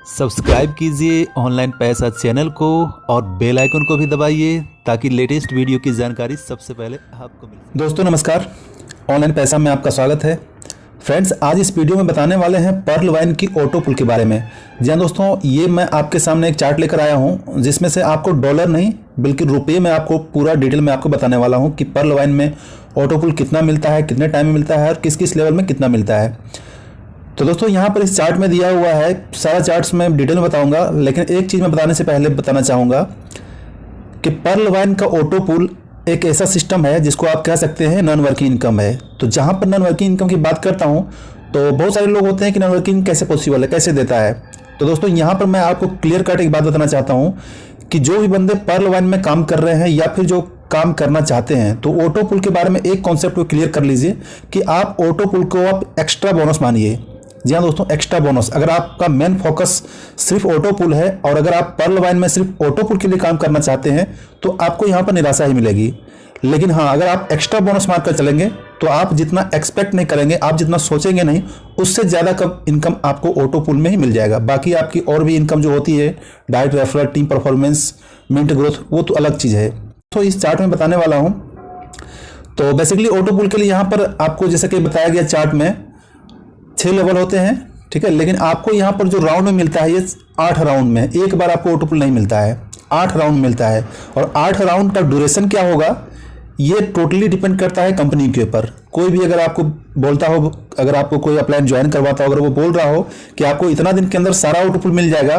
Subscribe कीजिए online पैसा channel को और बेल आइकन को भी दबाइए ताकि लेटेस्ट वीडियो की जानकारी सबसे पहले आपको मिले। दोस्तों नमस्कार, ऑनलाइन पैसा में आपका स्वागत है। फ्रेंड्स, आज इस वीडियो में बताने वाले हैं पर्ल वाइन की ऑटो पुल के बारे में। जी हाँ दोस्तों, ये मैं आपके सामने एक चार्ट लेकर आया हूँ जिसमें से आपको डॉलर नहीं बल्कि रुपये में आपको पूरा डिटेल में आपको बताने वाला हूँ कि पर्ल वाइन में ऑटो पुल कितना मिलता है, कितने टाइम में मिलता है और किस किस लेवल में कितना मिलता है। तो दोस्तों यहाँ पर इस चार्ट में दिया हुआ है, सारा चार्ट्स मैं डिटेल में बताऊंगा, लेकिन एक चीज़ मैं बताने से पहले बताना चाहूँगा कि पर्ल वाइन का ऑटो पुल एक ऐसा सिस्टम है जिसको आप कह सकते हैं नॉन वर्किंग इनकम है। तो जहाँ पर नॉन वर्किंग इनकम की बात करता हूँ तो बहुत सारे लोग होते हैं कि नॉन वर्किंग कैसे पॉसिबल है, कैसे देता है। तो दोस्तों यहाँ पर मैं आपको क्लियर कट एक बात बताना चाहता हूँ कि जो भी बंदे पर्ल वाइन में काम कर रहे हैं या फिर जो काम करना चाहते हैं तो ऑटो पुल के बारे में एक कॉन्सेप्ट को क्लियर कर लीजिए कि आप ऑटो पुल को आप एक्स्ट्रा बोनस मानिए। जी हाँ दोस्तों, एक्स्ट्रा बोनस। अगर आपका मेन फोकस सिर्फ ऑटो पुल है और अगर आप पर्ल वाइन में सिर्फ ऑटो पुल के लिए काम करना चाहते हैं तो आपको यहाँ पर निराशा ही मिलेगी। लेकिन हाँ, अगर आप एक्स्ट्रा बोनस मारकर चलेंगे तो आप जितना एक्सपेक्ट नहीं करेंगे, आप जितना सोचेंगे नहीं, उससे ज़्यादा कब इनकम आपको ऑटो पुल में ही मिल जाएगा। बाकी आपकी और भी इनकम जो होती है, direct referral, team performance, mint growth, वो तो अलग चीज़ है। तो इस चार्ट में बताने वाला हूँ। तो बेसिकली ऑटो पुल के लिए यहाँ पर आपको जैसा कि बताया गया चार्ट में 6 लेवल होते हैं, ठीक है। लेकिन आपको यहाँ पर जो राउंड में मिलता है ये 8 राउंड में, एक बार आपको ऑटो पुल नहीं मिलता है, 8 राउंड मिलता है। और 8 राउंड का ड्यूरेशन क्या होगा ये टोटली डिपेंड करता है कंपनी के ऊपर। कोई भी अगर आपको बोलता हो, अगर आपको कोई अपलाइन ज्वाइन करवाता हो, अगर वो बोल रहा हो कि आपको इतना दिन के अंदर सारा ऑटो पुल मिल जाएगा,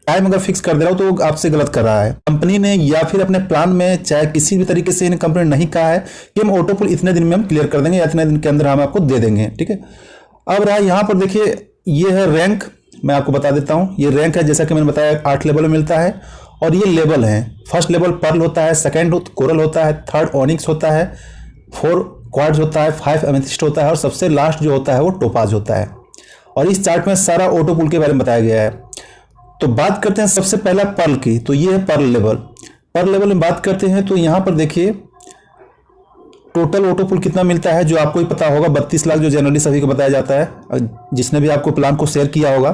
टाइम अगर फिक्स कर दे रहा हो तो वो आपसे गलत कर रहा है। कंपनी ने या फिर अपने प्लान में चाहे किसी भी तरीके से इन कंपनी ने नहीं कहा है कि हम ऑटो पुल इतने दिन में हम क्लियर कर देंगे या इतने दिन के अंदर हम आपको दे देंगे, ठीक है। अब रहा यहाँ पर देखिए, ये है रैंक। मैं आपको बता देता हूँ, ये रैंक है जैसा कि मैंने बताया 8 लेवल में मिलता है और ये लेवल हैं। फर्स्ट लेवल पर्ल होता है, सेकंड कोरल होता है, थर्ड ओनिक्स होता है, 4 क्वार्ट्ज होता है, 5 एमेथिस्ट होता है और सबसे लास्ट जो होता है वो टोपाज होता है। और इस चार्ट में सारा ऑटो पुल के बारे में बताया गया है। तो बात करते हैं सबसे पहला पर्ल की, तो ये है पर्ल लेवल। पर्ल लेवल में बात करते हैं तो यहाँ पर देखिए टोटल ऑटो पुल कितना मिलता है, जो आपको ही पता होगा 32 लाख, जो जनरली सभी को बताया जाता है। जिसने भी आपको प्लान को शेयर किया होगा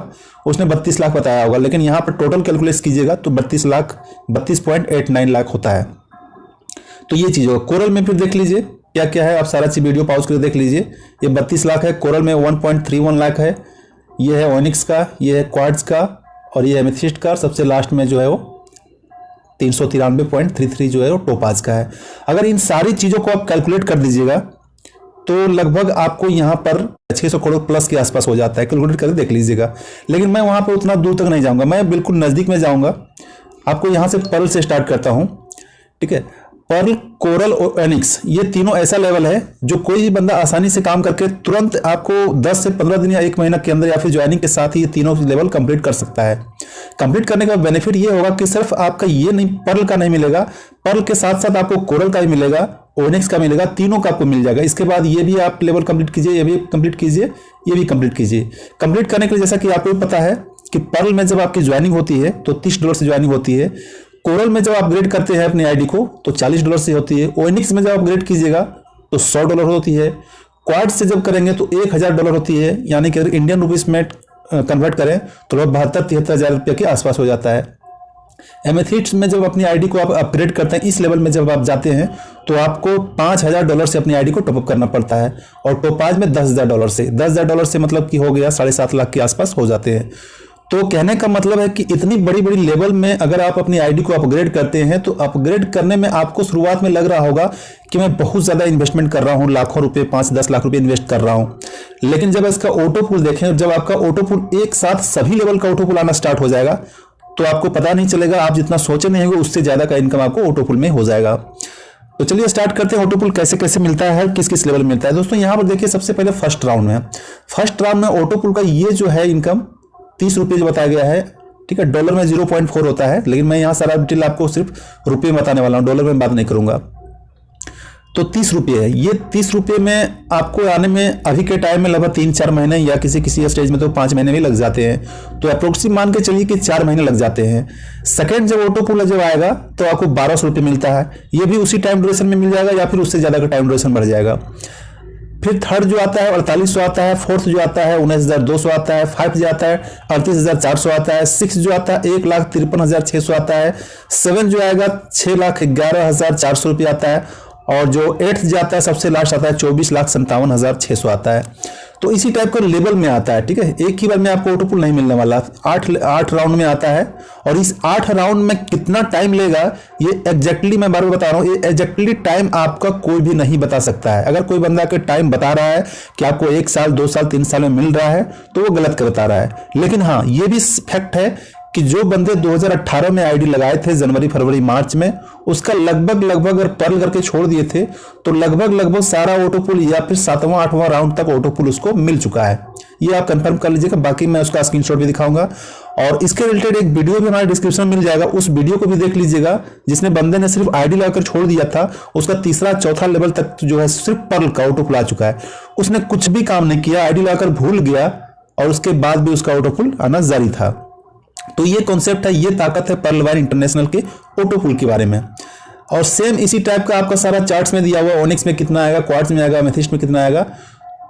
उसने 32 लाख बताया होगा, लेकिन यहाँ पर टोटल कैलकुलेट कीजिएगा तो 32 लाख 32.89 लाख होता है। तो ये चीज़ होगा। कोरल में फिर देख लीजिए क्या क्या है, आप सारा चीज वीडियो पॉज करके देख लीजिए। ये 32 लाख है, कोरल में 1.31 लाख है, ये है ओनिक्स का, ये है क्वार्ट्ज का और ये एमेथिस्ट का, सबसे लास्ट में जो है वो 393.33 जो है वो टोपाज का है। अगर इन सारी चीज़ों को आप कैलकुलेट कर दीजिएगा तो लगभग आपको यहाँ पर 600 करोड़ प्लस के आसपास हो जाता है। कैलकुलेट करके देख लीजिएगा। लेकिन मैं वहाँ पर उतना दूर तक नहीं जाऊँगा, मैं बिल्कुल नज़दीक में जाऊँगा। आपको यहाँ से पर्ल से स्टार्ट करता हूँ, ठीक है। पर्ल, कोरल और एनिक्स, ये तीनों ऐसा लेवल है जो कोई भी बंदा आसानी से काम करके तुरंत आपको 10 से 15 दिन या 1 महीना के अंदर या फिर ज्वाइनिंग के साथ ही ये तीनों लेवल कंप्लीट कर सकता है। कंप्लीट करने का बेनिफिट ये होगा कि सिर्फ आपका ये नहीं, पर्ल का नहीं मिलेगा, पर्ल के साथ साथ आपको कोरल का भी मिलेगा, ओनिक्स का मिलेगा, तीनों का आपको मिल जाएगा। इसके बाद ये भी आप लेवल कंप्लीट कीजिए, ये भी कंप्लीट कीजिए, ये भी कंप्लीट कीजिए। कंप्लीट करने के लिए जैसा कि आपको पता है कि पर्ल में जब आपकी ज्वाइनिंग होती है तो $30 से ज्वाइनिंग होती है। कोरल में जब अपग्रेड करते हैं अपनी आईडी को तो $40 से होती है। ओनिक्स में जब अपग्रेड कीजिएगा तो $100 होती है। क्वाड से जब करेंगे तो $1000 होती है, यानी कि अगर इंडियन रुपीस में कन्वर्ट करें तो 72-73 हज़ार रुपये के आसपास हो जाता है। एमेथिस्ट में जब अपनी आईडी को आप अपग्रेड करते हैं, इस लेवल में जब आप जाते हैं तो आपको $5000 से अपनी आईडी को टॉपअप करना पड़ता है। और टोपाज में $10,000 से मतलब कि हो गया 7.5 लाख के आसपास हो जाते हैं। तो कहने का मतलब है कि इतनी बड़ी बड़ी लेवल में अगर आप अपनी आईडी को अपग्रेड करते हैं तो अपग्रेड करने में आपको शुरुआत में लग रहा होगा कि मैं बहुत ज़्यादा इन्वेस्टमेंट कर रहा हूँ, लाखों रुपए, 5-10 लाख रुपए इन्वेस्ट कर रहा हूँ। लेकिन जब इसका ऑटो पुल देखें, जब आपका ऑटो पुल एक साथ सभी लेवल का ऑटो पुल आना स्टार्ट हो जाएगा तो आपको पता नहीं चलेगा, आप जितना सोचे नहीं होंगे उससे ज़्यादा का इनकम आपको ऑटो पुल में हो जाएगा। तो चलिए स्टार्ट करते हैं, ऑटो पुल कैसे कैसे मिलता है, किस किस लेवल में मिलता है। दोस्तों यहाँ पर देखिए, सबसे पहले फर्स्ट राउंड में ऑटो पुल का ये जो है इनकम 30 रुपये जो बताया गया है, ठीक है। डॉलर में 0.4 होता है, लेकिन मैं यहाँ सारा डिटेल आपको सिर्फ रुपये में बताने वाला हूँ, डॉलर में बात नहीं करूंगा। तो 30 रुपये है। ये 30 रुपये में आपको आने में अभी के टाइम में लगभग 3-4 महीने या किसी किसी स्टेज में तो 5 महीने भी लग जाते हैं। तो अप्रोक्सीमेट मान के चलिए कि 4 महीने लग जाते हैं। सेकंड जब ऑटो पुल जब आएगा तो आपको 1200 रुपये मिलता है। ये भी उसी टाइम ड्यूरेशन में मिल जाएगा या फिर उससे ज़्यादा का टाइम ड्यूरेशन बढ़ जाएगा। फिर थर्ड जो आता है 4800 आता है, फोर्थ जो आता है 19200 आता है, फाइव जो आता है 38400 आता है, सिक्स जो आता है 1,53,600 आता है, सेवन जो आएगा 6,11,400 रुपये आता है, और जो एट्थ जो आता है सबसे लास्ट आता है 24,57,600 आता है। तो इसी टाइप का लेवल में आता है, ठीक है। एक ही बार में आपको ऑटो पुल नहीं मिलने वाला, आठ राउंड में आता है। और इस 8 राउंड में कितना टाइम लेगा ये एग्जैक्टली मैं बार बार बता रहा हूँ, ये एग्जैक्टली टाइम आपका कोई भी नहीं बता सकता है। अगर कोई बंदा के टाइम बता रहा है कि आपको 1 साल 2 साल 3 साल में मिल रहा है तो वो गलत बता रहा है। लेकिन हाँ, ये भी फैक्ट है कि जो बंदे 2018 में आईडी लगाए थे जनवरी फरवरी मार्च में, उसका लगभग अगर पर्ल करके छोड़ दिए थे तो लगभग सारा ऑटो पुल या फिर 7वां 8वां राउंड तक ऑटो पुल उसको मिल चुका है। ये आप कंफर्म कर लीजिएगा। बाकी मैं उसका स्क्रीनशॉट भी दिखाऊंगा और इसके रिलेटेड एक वीडियो भी हमारे डिस्क्रिप्शन में मिल जाएगा, उस वीडियो को भी देख लीजिएगा। जिसने बंदे ने सिर्फ आईडी लगाकर छोड़ दिया था, उसका तीसरा चौथा लेवल तक जो है सिर्फ पर्ल का ऑटो पुल आ चुका है। उसने कुछ भी काम नहीं किया, आईडी लगाकर भूल गया और उसके बाद भी उसका ऑटो पुल आना जारी था। तो ये कॉन्सेप्ट है, ये ताकत है पर्ल वाइन इंटरनेशनल के ऑटो पुल के बारे में। और सेम इसी टाइप का आपका सारा चार्ट्स में दिया हुआ, ओनिक्स में कितना आएगा, क्वार्ट्ज में आएगा, एमेथिस्ट में कितना आएगा,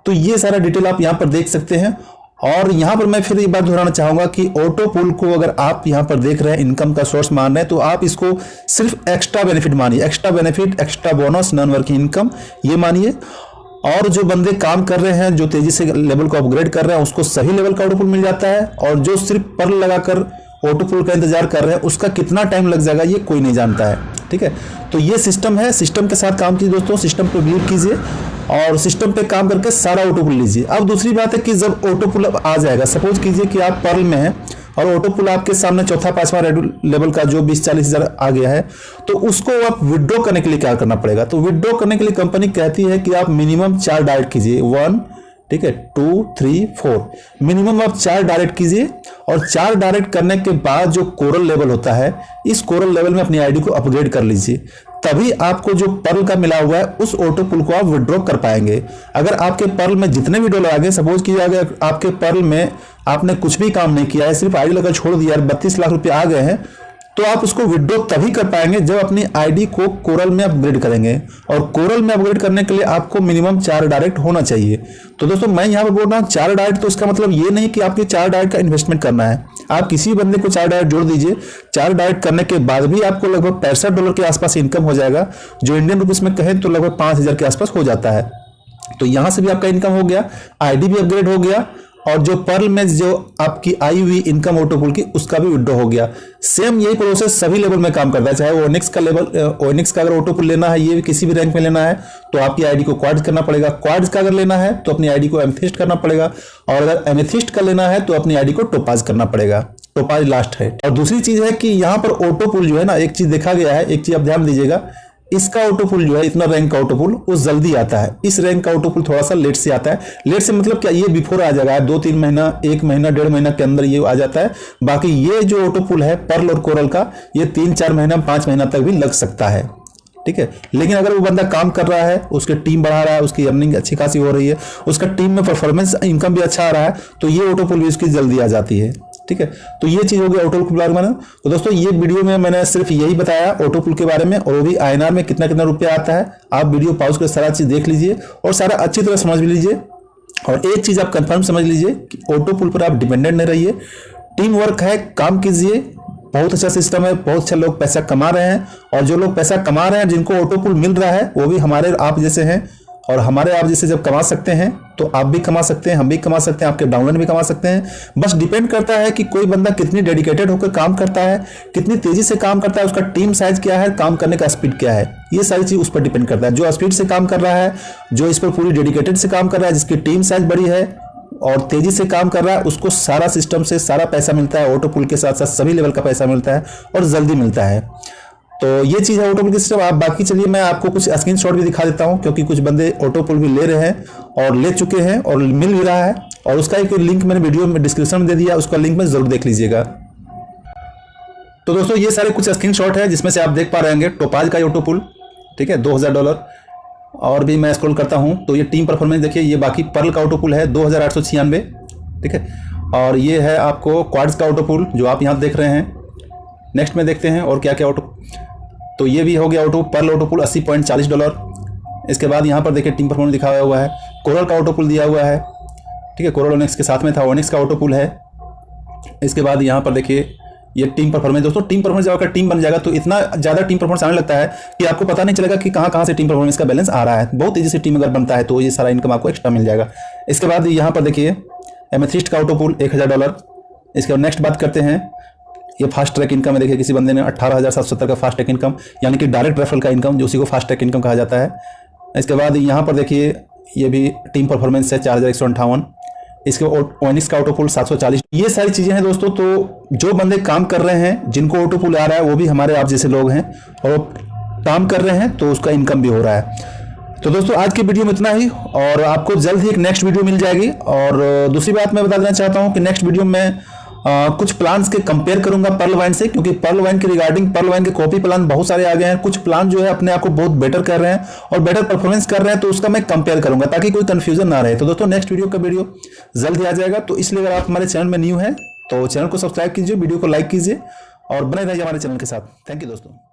तो ये सारा डिटेल आप यहाँ पर देख सकते हैं। और यहाँ पर मैं फिर एक बात दोहराना चाहूंगा कि ऑटो पुल को अगर आप यहाँ पर देख रहे हैं इनकम का सोर्स मान रहे हैं तो आप इसको सिर्फ एक्स्ट्रा बेनिफिट मानिए, extra benefit, extra bonus, non working income ये मानिए। और जो बंदे काम कर रहे हैं, जो तेजी से लेवल को अपग्रेड कर रहे हैं, उसको सही लेवल का ऑटो पुल मिल जाता है। और जो सिर्फ पर्ल लगाकर ऑटो पुल का इंतजार कर रहे हैं उसका कितना टाइम लग जाएगा ये कोई नहीं जानता है, ठीक है। तो ये सिस्टम है, सिस्टम के साथ काम कीजिए दोस्तों, सिस्टम पे बिलीव कीजिए और सिस्टम पे काम करके सारा ऑटो पुल लीजिए। अब दूसरी बात है कि जब ऑटो पुल अब आ जाएगा, सपोज कीजिए कि आप पर्ल में हैं और ऑटो पुल आपके सामने चौथा पांचवा लेवल का जो 20-40 हजार आ गया है, तो उसको आप विड्रॉ करने के लिए क्या करना पड़ेगा। तो विड्रॉ करने के लिए कंपनी कहती है कि आप मिनिमम 4 डायरेक्ट कीजिए, 1, ठीक है, 2, 3, 4, मिनिमम आप 4 डायरेक्ट कीजिए। और 4 डायरेक्ट करने के बाद जो कोरल लेवल होता है, इस कोरल लेवल में अपनी आईडी को अपग्रेड कर लीजिए, तभी आपको जो पर्ल का मिला हुआ है उस ऑटो पुल को आप विड्रॉ कर पाएंगे। अगर आपके पर्ल में जितने भी डॉलर आ गए, सपोज कीजिए अगर आपके पर्ल में आपने कुछ भी काम नहीं किया है, सिर्फ आईडी लगा छोड़ दिया, 32 लाख रुपए आ गए हैं, तो आप उसको विड्रॉ तभी कर पाएंगे जब अपनी आईडी को कोरल में अपग्रेड करेंगे। और कोरल में अपग्रेड करने के लिए आपको मिनिमम 4 डायरेक्ट होना चाहिए। तो दोस्तों मैं यहाँ पर बोल रहा हूँ 4 डायरेक्ट, तो इसका मतलब ये नहीं कि आपके 4 डायरेक्ट का इन्वेस्टमेंट करना है। आप किसी बंदे को 4 डायरेक्ट जोड़ दीजिए, 4 डायरेक्ट करने के बाद भी आपको लगभग $65 के आसपास इनकम हो जाएगा, जो इंडियन रुपीज में कहें तो लगभग 5000 के आसपास हो जाता है। तो यहां से भी आपका इनकम हो गया, आईडी भी अपग्रेड हो गया, और जो पर्ल में जो आपकी आई हुई इनकम ऑटो पुल की उसका भी विड्रॉ हो गया। सेम यही प्रोसेस सभी लेवल में काम करता है, चाहे वो ओनिक्स का लेवल, ओनिक्स का अगर ऑटो पुल लेना है, ये किसी भी रैंक में लेना है तो आपकी आईडी को क्वाड्स करना पड़ेगा, क्वाड्स का अगर लेना है तो अपनी आईडी को एमेथिस्ट करना पड़ेगा, और अगर एमेथिस्ट का लेना है तो अपनी आईडी को टोपाज करना पड़ेगा। टोपाज लास्ट है। और दूसरी चीज है कि यहाँ पर ऑटो पुल जो है ना, एक चीज देखा गया है, एक चीज आप ध्यान दीजिएगा, इसका ऑटो पुल जो है, इतना रैंक का ऑटो पुल वो जल्दी आता है, इस रैंक का ऑटो पुल थोड़ा सा लेट से आता है। लेट से मतलब क्या, ये बिफोर आ जाएगा, 2-3 महीना, 1 महीना 1.5 महीना के अंदर ये आ जाता है। बाकी ये जो ऑटो पुल है पर्ल और कोरल का, ये 3-4 महीना 5 महीना तक भी लग सकता है, ठीक है। लेकिन अगर वो बंदा काम कर रहा है, उसकी टीम बढ़ा रहा है, उसकी अर्निंग अच्छी खासी हो रही है, उसका टीम में परफॉर्मेंस इनकम भी अच्छा आ रहा है, तो ये ऑटो पुल भी उसकी जल्दी आ जाती है, ठीक है। तो ये चीज हो गया ऑटो पुल के बारे में। तो दोस्तों ये वीडियो में मैंने सिर्फ यही बताया ऑटो पुल के बारे में, और वो भी INR में कितना कितना रुपया आता है। आप वीडियो पॉज कर सारा चीज देख लीजिए और सारा अच्छी तरह समझ लीजिए। और एक चीज आप कंफर्म समझ लीजिए कि ऑटो पुल पर आप डिपेंडेंट नहीं रहिए, टीम वर्क है, काम कीजिए, बहुत अच्छा सिस्टम है, बहुत अच्छे लोग पैसा कमा रहे हैं। और जो लोग पैसा कमा रहे हैं, जिनको ऑटो पुल मिल रहा है, वो भी हमारे आप जैसे हैं, और हमारे आप जैसे जब कमा सकते हैं तो आप भी कमा सकते हैं, हम भी कमा सकते हैं, आपके डाउनलाइन भी कमा सकते हैं। बस डिपेंड करता है कि कोई बंदा कितनी डेडिकेटेड होकर काम करता है, कितनी तेजी से काम करता है, उसका टीम साइज क्या है, काम करने का स्पीड क्या है, ये सारी चीज उस पर डिपेंड करता है। जो स्पीड से काम कर रहा है, जो इस पर पूरी डेडिकेटेड से काम कर रहा है, जिसकी टीम साइज बड़ी है और तेजी से काम कर रहा है, उसको सारा सिस्टम से सारा पैसा मिलता है, ऑटो पुल के साथ साथ सभी लेवल का पैसा मिलता है और जल्दी मिलता है। तो ये चीज़ है ऑटो पुल की सिस्टम। आप बाकी चलिए मैं आपको कुछ स्क्रीनशॉट भी दिखा देता हूं, क्योंकि कुछ बंदे ऑटो पुल भी ले रहे हैं और ले चुके हैं और मिल भी रहा है, और उसका एक लिंक मैंने वीडियो में डिस्क्रिप्शन में दे दिया, उसका लिंक में जरूर देख लीजिएगा। तो दोस्तों ये सारे कुछ स्क्रीनशॉट है जिसमें से आप देख पा रहे होंगे टोपाज का ऑटो पुल, ठीक है, $2000। और भी मैं स्क्रॉल करता हूं तो ये टीम परफॉर्मेंस देखिए, ये बाकी पर्ल का ऑटो पुल है 2896, ठीक है। और ये है आपको क्वाड्स का ऑटो पुल जो आप यहाँ देख रहे हैं। नेक्स्ट में देखते हैं और क्या क्या ऑटो। तो ये भी हो गया ऑटो पर्ल ऑटो पुल $80.40, इसके बाद यहाँ पर देखिए टीम परफॉर्मेंस दिखाया हुआ है, कोरल का ऑटो पुल दिया हुआ है, ठीक है, कोरल ओनिक्स के साथ में था, ओनिक्स का ऑटो पुल है। इसके बाद यहाँ पर देखिए ये टीम परफॉर्मेंस, दोस्तों टीम परफॉर्मेंस जब आपका टीम बन जाएगा तो इतना ज़्यादा टीम परफॉर्मेंस आने लगता है कि आपको पता नहीं चलेगा कि कहाँ से टीम परफॉर्मेंस का बैलेंस आ रहा है। बहुत तेजी से टीम अगर बनता है तो ये सारा इनकम आपको एक्स्ट्रा मिल जाएगा। इसके बाद यहाँ पर देखिए एमेथिस्ट का ऑटो पुल $1000। इसके बाद नेक्स्ट बात करते हैं, ये फास्ट ट्रैक इनकम है। देखिए किसी बंदे ने 18,770 का फास्ट ट्रैक इनकम, यानी कि डायरेक्ट रेफरल का इनकम, जो उसी को फास्ट ट्रैक इनकम कहा जाता है। इसके बाद यहाँ पर देखिए ये भी टीम परफॉर्मेंस है 4158। इसके ओनिक्स का ऑटो पुल 740। ये सारी चीज़ें हैं दोस्तों। तो जो बंदे काम कर रहे हैं, जिनको ऑटो पुल आ रहा है, वो भी हमारे आप जैसे लोग हैं और काम कर रहे हैं तो उसका इनकम भी हो रहा है। तो दोस्तों आज की वीडियो में इतना ही, और आपको जल्द ही एक नेक्स्ट वीडियो मिल जाएगी। और दूसरी बात मैं बता देना चाहता हूँ कि नेक्स्ट वीडियो में कुछ प्लान्स के कंपेयर करूंगा पर्ल वाइन से, क्योंकि पर्ल वाइन के रिगार्डिंग पर्ल वाइन के कॉपी प्लान बहुत सारे आ गए हैं। कुछ प्लान जो है अपने आप को बहुत बेटर कर रहे हैं और बेटर परफॉर्मेंस कर रहे हैं, तो उसका मैं कंपेयर करूंगा ताकि कोई कंफ्यूजन ना रहे। तो दोस्तों नेक्स्ट वीडियो का वीडियो जल्द ही आ जाएगा। तो इसलिए अगर आप हमारे चैनल में न्यू हैं तो चैनल को सब्सक्राइब कीजिए, वीडियो को लाइक कीजिए और बने रहिए हमारे चैनल के साथ। थैंक यू दोस्तों।